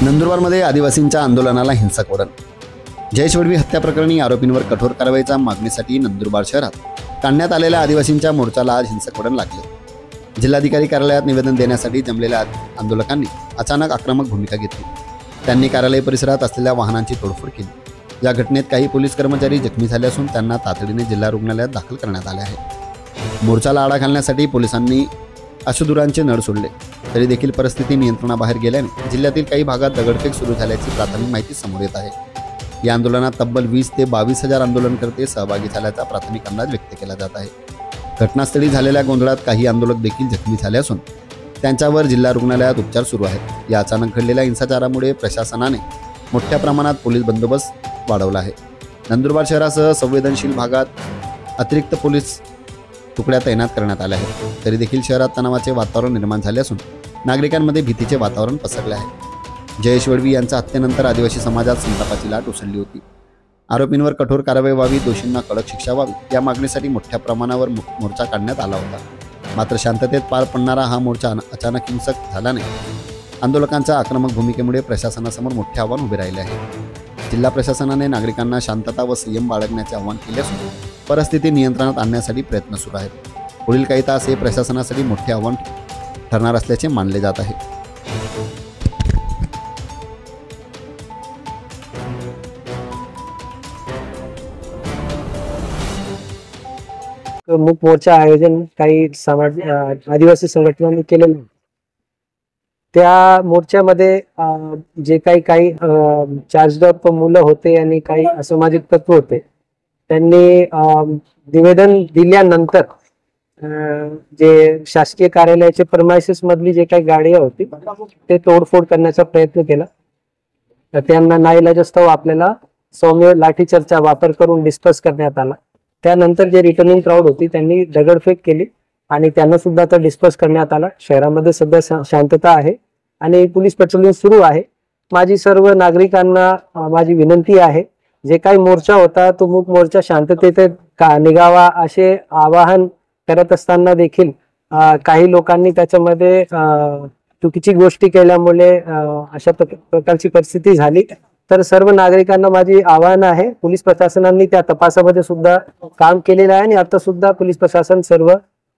नंदुरबारमध्ये आदिवासींच्या आंदोलनाला हिंसक वळण। जयेश वडवी हत्या प्रकरणी आरोपींवर कठोर कारवाईच्या मागणीसाठी नंदुरबार शहरात काढण्यात आलेल्या आदिवासींच्या मोर्चाला आज हिंसक वळण लागले। जिल्हाधिकारी कार्यालयात निवेदन देण्यासाठी जमलेल्या आंदोलकांनी अचानक आक्रमक भूमिका घेतली। त्यांनी कार्यालय परिसरात असलेल्या वाहनांची तोडफोड केली। या घटनेत काही पोलीस कर्मचारी जखमी झाले असून त्यांना तातडीने जिल्हा रुग्णालयात दाखल करण्यात आले आहे। मोर्चाला आळा घालण्यासाठी पोलिसांनी अश्रुधुरांचे नळ सोडले, तरी देखील परिस्थिती नियंत्रणाबाहेर गेल्याने जिल्ह्यातील काही भागात दगडफेक सुरू झाल्याची प्राथमिक माहिती समोर येत आहे। या आंदोलनात तब्बल 20 ते 22,000 आंदोलनकर्ते सहभागी झाल्याचा प्राथमिक अंदाज व्यक्त केला जात आहे। घटनास्थळी झालेल्या गोंधळात काही आंदोलक देखील जखमी झाले असून त्यांच्यावर जिल्हा रुग्णालयात उपचार सुरू आहेत। या अचानक घडलेल्या हिंसाचारामुळे प्रशासनाने मोठ्या प्रमाणात पोलीस बंदोबस्त वाढवला आहे। नंदुरबार शहरासह संवेदनशील भागात अतिरिक्त पोलीस तुकड्या तैनात करण्यात आल्या आहेत। तरी देखील शहरात तणावाचे वातावरण निर्माण झाले असून नागरिकांमध्ये भीतीचे वातावरण पसरले आहे। जयेश वडवी यांच्या हत्येनंतर आदिवासी समाजात संतापाची लाट उसळली होती। आरोपींवर कठोर कारवाई व्हावी, दोषींना कडक शिक्षा व्हावी या मागणीसाठी मोठ्या प्रमाणावर मोर्चा काढण्यात आला होता। मात्र शांततेत पार पडणारा हा मोर्चा अचानक हिंसक झाल्याने आंदोलकांच्या आक्रमक भूमिकेमुळे प्रशासनासमोर मोठे आव्हान उभे राहिले आहे। जिल्हा प्रशासनाने नागरिकांना शांतता व संयम बाळगण्याचे आवाहन केले असून परिस्थिती नियंत्रणात आणण्यासाठी प्रयत्न सुरू आहेत। पुढील काही तास हे प्रशासनासाठी मोठे आव्हान ठरणार असल्याचे मानले जात आहे। मूक मोर्चा आयोजन काही समाज आदिवासी संघटनांनी केलेलं। त्या मोर्चामध्ये जे काही चार्जड मुलं होते आणि काही असामाजिक तत्व होते, त्यांनी निवेदन दिल्यानंतर जे शासकीय कार्यालयाचे प्रेमाइसेस मधली जे काही गाड्या होती ते तोडफोड करण्याचा प्रयत्न केला। तर त्यांना नाईलाजास्तव आपल्याला सौम्य लाठीचार्जचा वापर करून डिस्पर्स करण्यात आला। त्यानंतर जे रिटर्निंग क्राऊड होती त्यांनी दगडफेक केली आणि त्यांना सुद्धा आता डिस्पर्स करण्यात आला। शहरामध्ये सध्या शांतता आहे आणि पोलीस पेट्रोलिंग सुरू आहे। माझी सर्व नागरिकांना माझी विनंती आहे, जे काही मोर्चा होता तो मूक मोर्चा शांततेत निघावा असे आवाहन करत असताना देखील काही लोकांनी त्याच्यामध्ये चुकीची गोष्टी केल्यामुळे अशा प्रकारची परिस्थिती झाली। तर सर्व नागरिकांना माझी आवाहन आहे, पोलीस प्रशासनाने त्या तपासामध्ये सुद्धा काम केलेलं आहे आणि आता सुद्धा पोलीस प्रशासन सर्व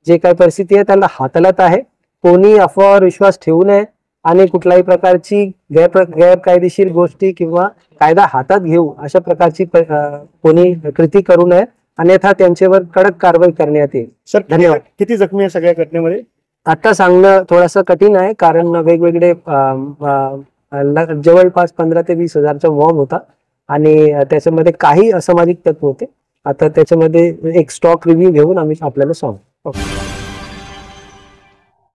जे काही परिस्थिती आहे त्याला हाताळत आहे। कोणी अफवावर विश्वास ठेवू नये आणि कुठल्याही प्रकारची गैरकायदेशीर गोष्टी किंवा कायदा हातात घेऊ अशा प्रकारची कोणी कृती करू नये, अन्यथा त्यांच्यावर कडक कारवाई करण्यात येईल। सर, धन्यवाद। किती जखमी आहे सगळ्या घटनेमध्ये? आता सांगणं थोडंसं कठीण आहे, कारण वेगवेगळे जवळपास 15 ते 20,000चा मॉब होता आणि त्याच्यामध्ये काही असामाजिक तत्व होते। आता त्याच्यामध्ये एक स्टॉक रिव्ह्यू घेऊन आम्ही आपल्याला सांगू।